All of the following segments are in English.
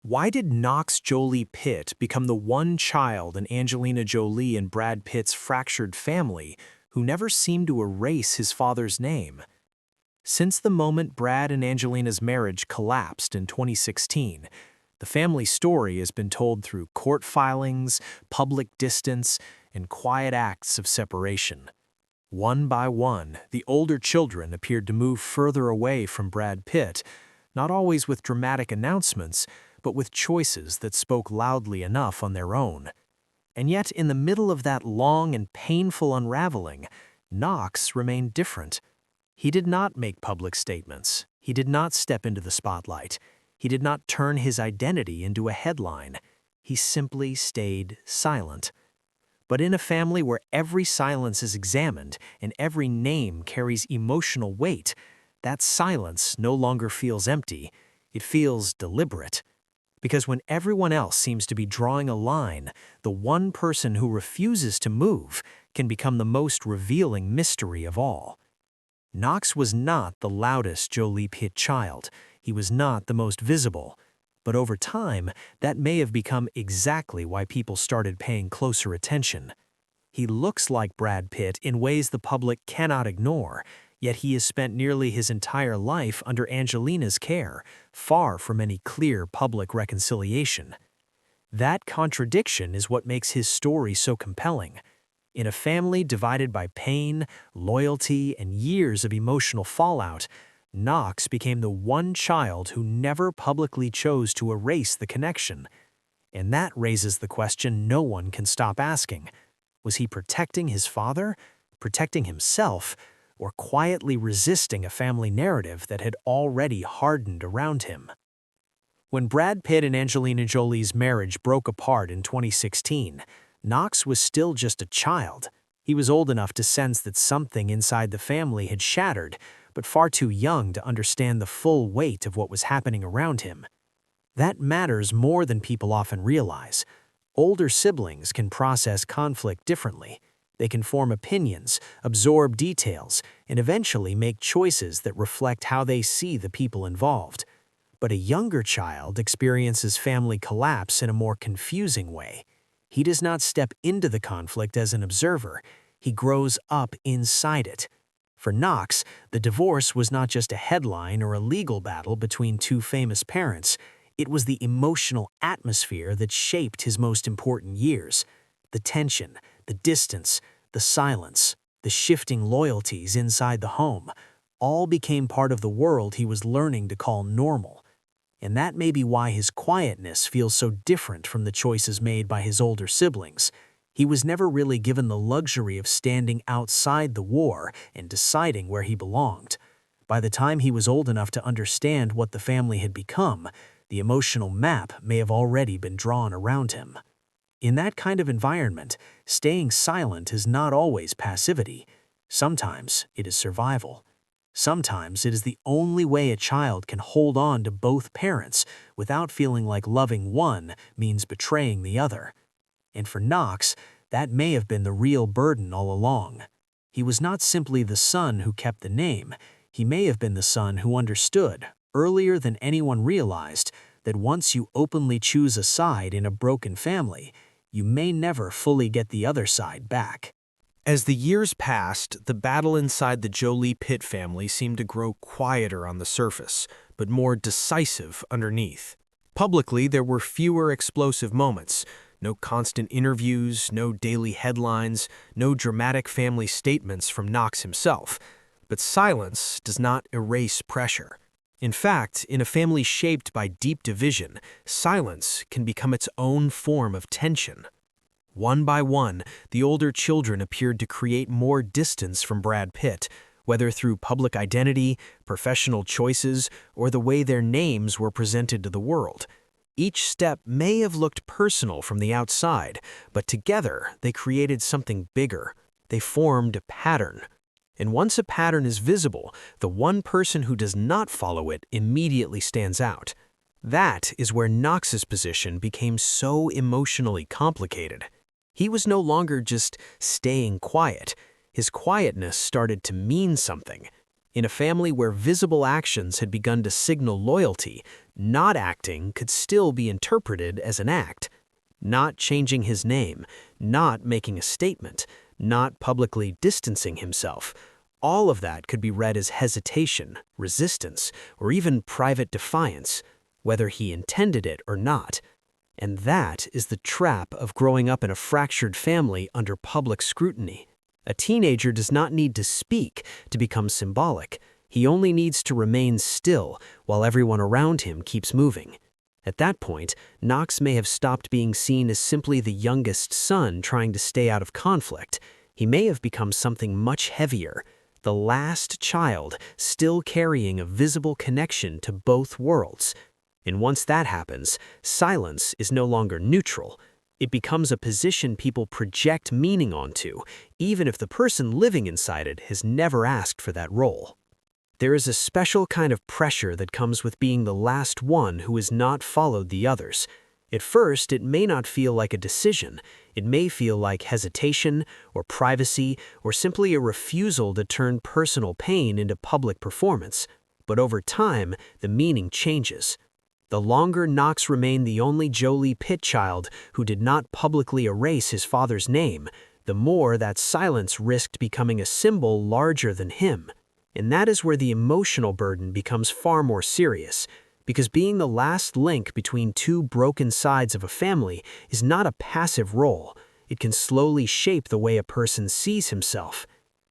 Why did Knox Jolie-Pitt become the one child in Angelina Jolie and Brad Pitt's fractured family who never seemed to erase his father's name? Since the moment Brad and Angelina's marriage collapsed in 2016, the family story has been told through court filings, public distance, and quiet acts of separation. One by one, the older children appeared to move further away from Brad Pitt, not always with dramatic announcements, but with choices that spoke loudly enough on their own. And yet, in the middle of that long and painful unraveling, Knox remained different. He did not make public statements. He did not step into the spotlight. He did not turn his identity into a headline. He simply stayed silent. But in a family where every silence is examined and every name carries emotional weight, that silence no longer feels empty. It feels deliberate. Because when everyone else seems to be drawing a line, the one person who refuses to move can become the most revealing mystery of all. Knox was not the loudest Jolie-Pitt child. He was not the most visible. But over time, that may have become exactly why people started paying closer attention. He looks like Brad Pitt in ways the public cannot ignore, yet he has spent nearly his entire life under Angelina's care, far from any clear public reconciliation. That contradiction is what makes his story so compelling. In a family divided by pain, loyalty, and years of emotional fallout, Knox became the one child who never publicly chose to erase the connection. And that raises the question no one can stop asking. Was he protecting his father, protecting himself, or quietly resisting a family narrative that had already hardened around him? When Brad Pitt and Angelina Jolie's marriage broke apart in 2016, Knox was still just a child. He was old enough to sense that something inside the family had shattered, but far too young to understand the full weight of what was happening around him. That matters more than people often realize. Older siblings can process conflict differently. They can form opinions, absorb details, and eventually make choices that reflect how they see the people involved. But a younger child experiences family collapse in a more confusing way. He does not step into the conflict as an observer. He grows up inside it. For Knox, the divorce was not just a headline or a legal battle between two famous parents. It was the emotional atmosphere that shaped his most important years. The tension, the distance, the silence, the shifting loyalties inside the home, all became part of the world he was learning to call normal. And that may be why his quietness feels so different from the choices made by his older siblings. He was never really given the luxury of standing outside the war and deciding where he belonged. By the time he was old enough to understand what the family had become, the emotional map may have already been drawn around him. In that kind of environment, staying silent is not always passivity. Sometimes it is survival. Sometimes it is the only way a child can hold on to both parents without feeling like loving one means betraying the other. And for Knox, that may have been the real burden all along. He was not simply the son who kept the name. He may have been the son who understood, earlier than anyone realized, that once you openly choose a side in a broken family, you may never fully get the other side back. As the years passed, the battle inside the Jolie-Pitt family seemed to grow quieter on the surface, but more decisive underneath. Publicly, there were fewer explosive moments. No constant interviews, no daily headlines, no dramatic family statements from Knox himself. But silence does not erase pressure. In fact, in a family shaped by deep division, silence can become its own form of tension. One by one, the older children appeared to create more distance from Brad Pitt, whether through public identity, professional choices, or the way their names were presented to the world. Each step may have looked personal from the outside, but together they created something bigger. They formed a pattern. And once a pattern is visible, the one person who does not follow it immediately stands out. That is where Knox's position became so emotionally complicated. He was no longer just staying quiet. His quietness started to mean something. In a family where visible actions had begun to signal loyalty, not acting could still be interpreted as an act. Not changing his name, not making a statement, not publicly distancing himself, all of that could be read as hesitation, resistance, or even private defiance, whether he intended it or not. And that is the trap of growing up in a fractured family under public scrutiny. A teenager does not need to speak to become symbolic. He only needs to remain still while everyone around him keeps moving. At that point, Knox may have stopped being seen as simply the youngest son trying to stay out of conflict. He may have become something much heavier, the last child still carrying a visible connection to both worlds. And once that happens, silence is no longer neutral. It becomes a position people project meaning onto, even if the person living inside it has never asked for that role. There is a special kind of pressure that comes with being the last one who has not followed the others. At first, it may not feel like a decision. It may feel like hesitation, or privacy, or simply a refusal to turn personal pain into public performance. But over time, the meaning changes. The longer Knox remained the only Jolie-Pitt child who did not publicly erase his father's name, the more that silence risked becoming a symbol larger than him. And that is where the emotional burden becomes far more serious, because being the last link between two broken sides of a family is not a passive role. It can slowly shape the way a person sees himself.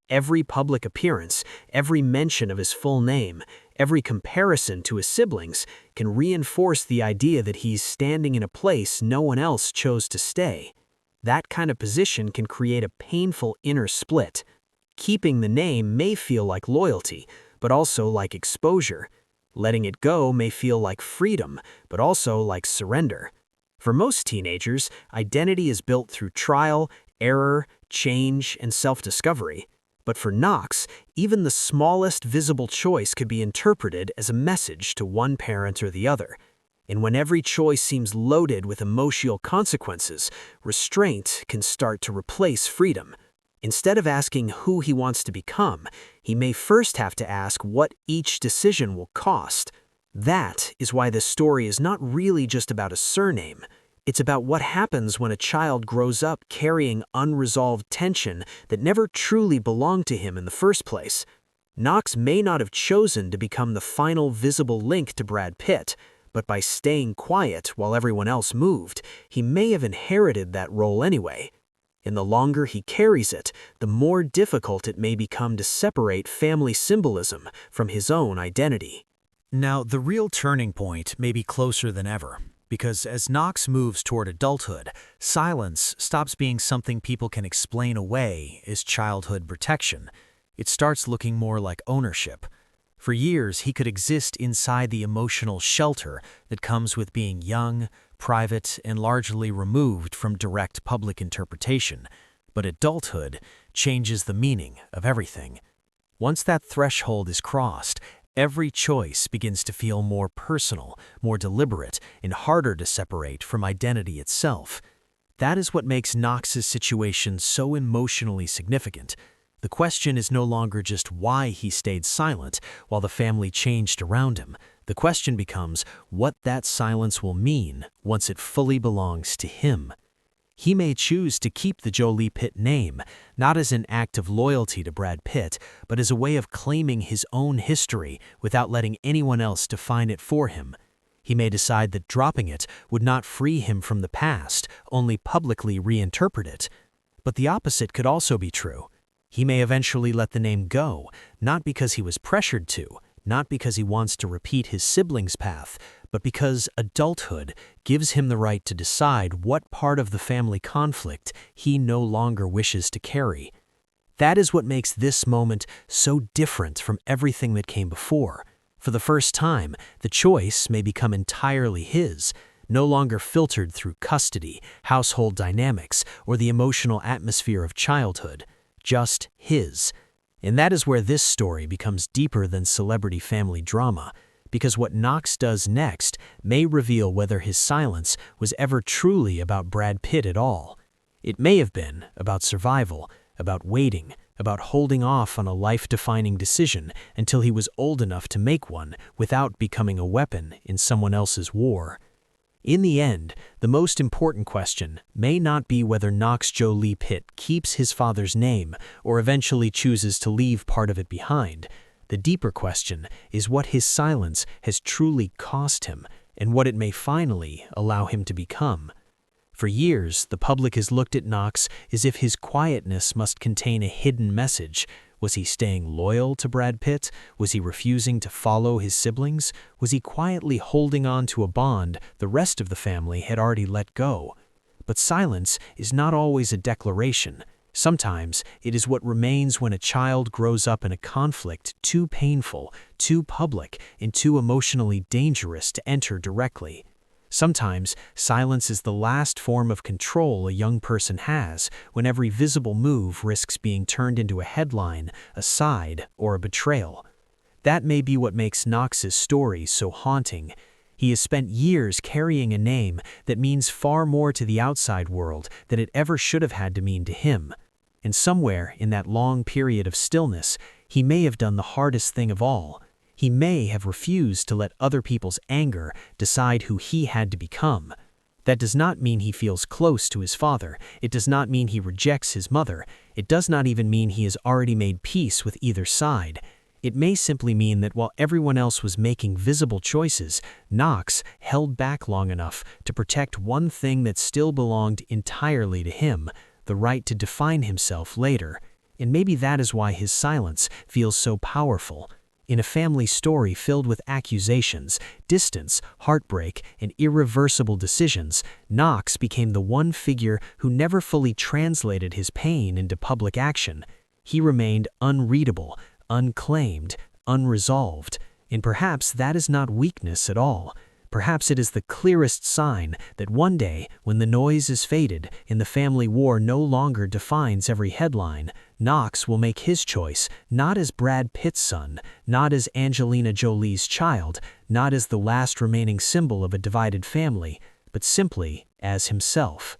Every public appearance, every mention of his full name, every comparison to his siblings can reinforce the idea that he's standing in a place no one else chose to stay. That kind of position can create a painful inner split. Keeping the name may feel like loyalty, but also like exposure. Letting it go may feel like freedom, but also like surrender. For most teenagers, identity is built through trial, error, change, and self-discovery. But for Knox, even the smallest visible choice could be interpreted as a message to one parent or the other. And when every choice seems loaded with emotional consequences, restraint can start to replace freedom. Instead of asking who he wants to become, he may first have to ask what each decision will cost. That is why this story is not really just about a surname. It's about what happens when a child grows up carrying unresolved tension that never truly belonged to him in the first place. Knox may not have chosen to become the final visible link to Brad Pitt, but by staying quiet while everyone else moved, he may have inherited that role anyway. And the longer he carries it, the more difficult it may become to separate family symbolism from his own identity. Now, the real turning point may be closer than ever, because as Knox moves toward adulthood, silence stops being something people can explain away as childhood protection. It starts looking more like ownership. For years, he could exist inside the emotional shelter that comes with being young, private, and largely removed from direct public interpretation. But adulthood changes the meaning of everything. Once that threshold is crossed, every choice begins to feel more personal, more deliberate, and harder to separate from identity itself. That is what makes Knox's situation so emotionally significant. The question is no longer just why he stayed silent while the family changed around him. The question becomes what that silence will mean once it fully belongs to him. He may choose to keep the Jolie-Pitt name, not as an act of loyalty to Brad Pitt, but as a way of claiming his own history without letting anyone else define it for him. He may decide that dropping it would not free him from the past, only publicly reinterpret it. But the opposite could also be true. He may eventually let the name go, not because he was pressured to, not because he wants to repeat his siblings' path, but because adulthood gives him the right to decide what part of the family conflict he no longer wishes to carry. That is what makes this moment so different from everything that came before. For the first time, the choice may become entirely his, no longer filtered through custody, household dynamics, or the emotional atmosphere of childhood. Just his. And that is where this story becomes deeper than celebrity family drama, because what Knox does next may reveal whether his silence was ever truly about Brad Pitt at all. It may have been about survival, about waiting, about holding off on a life-defining decision until he was old enough to make one without becoming a weapon in someone else's war. In the end, the most important question may not be whether Knox Jolie-Pitt keeps his father's name or eventually chooses to leave part of it behind. The deeper question is what his silence has truly cost him and what it may finally allow him to become. For years, the public has looked at Knox as if his quietness must contain a hidden message. Was he staying loyal to Brad Pitt? Was he refusing to follow his siblings? Was he quietly holding on to a bond the rest of the family had already let go? But silence is not always a declaration. Sometimes it is what remains when a child grows up in a conflict too painful, too public, and too emotionally dangerous to enter directly. Sometimes silence is the last form of control a young person has when every visible move risks being turned into a headline, a side, or a betrayal. That may be what makes Knox's story so haunting. He has spent years carrying a name that means far more to the outside world than it ever should have had to mean to him. And somewhere in that long period of stillness, he may have done the hardest thing of all. He may have refused to let other people's anger decide who he had to become. That does not mean he feels close to his father. It does not mean he rejects his mother. It does not even mean he has already made peace with either side. It may simply mean that while everyone else was making visible choices, Knox held back long enough to protect one thing that still belonged entirely to him, the right to define himself later. And maybe that is why his silence feels so powerful. In a family story filled with accusations, distance, heartbreak, and irreversible decisions, Knox became the one figure who never fully translated his pain into public action. He remained unreadable, unclaimed, unresolved, and perhaps that is not weakness at all. Perhaps it is the clearest sign that one day, when the noise is faded and the family war no longer defines every headline, Knox will make his choice not as Brad Pitt's son, not as Angelina Jolie's child, not as the last remaining symbol of a divided family, but simply as himself.